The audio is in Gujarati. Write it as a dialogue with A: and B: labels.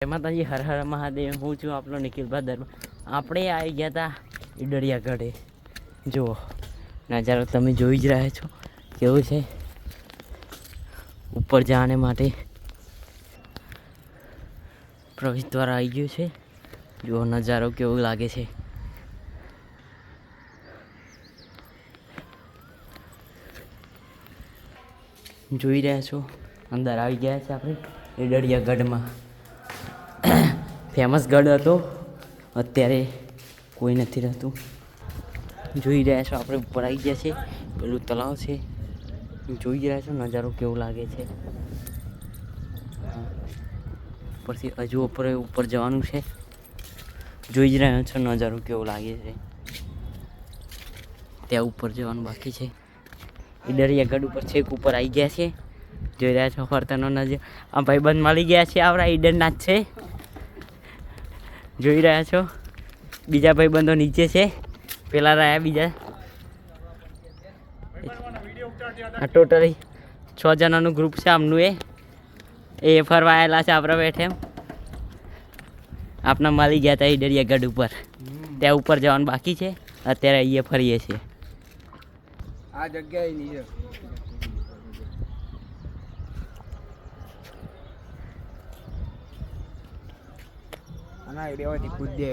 A: જય માતાજી, હર હર મહાદેવ। હું છું આપણો નિખિલ ભાદર। આપણે આવી ગયા હતા ઈડરિયા ગઢે। જુઓ નજારો તમે જોઈ જ રહ્યા છો કેવું છે। ઉપર જવાને માટે પ્રવેશ દ્વાર આવી ગયું છે। જુઓ નજારો કેવો લાગે છે। જોઈ રહ્યા છો અંદર આવી ગયા છે આપણે ઈડરિયા ગઢમાં। ફેમસ ગઢ હતો, અત્યારે કોઈ નથી રહેતું। જોઈ રહ્યા છો આપણે ઉપર આવી ગયા છે, પેલું તળાવ છે। જોઈ રહ્યા છો નજારો કેવો લાગે છે। ઉપરથી હજુ ઉપર જવાનું છે। જોઈ જ રહ્યા છો નજારો કેવો લાગે છે। ત્યાં ઉપર જવાનું બાકી છે। ઈડરિયા ગઢ ઉપર છેક ઉપર આવી ગયા છે। જોઈ રહ્યા છો ફરતાનો નજારો। આ ભાઈબંધ મળી ગયા છે, આપણા ઈડરના જ છે। જોઈ રહ્યા છો બીજા ભાઈબંધો નીચે છે, પેલા રહ્યા બીજા। આ ટોટલી 6 જણાનું ગ્રુપ છે આમનું। એ ફરવા આવેલા છે આપણા બેઠે। આપણા મળી ગયા હતા ઈડરિયા ગઢ ઉપર, ત્યાં ઉપર જવાનું બાકી છે। અત્યારે અહીંયા ફરીએ છીએ।
B: આ જગ્યાએ નહીં આના આઈડિયાથી કૂદે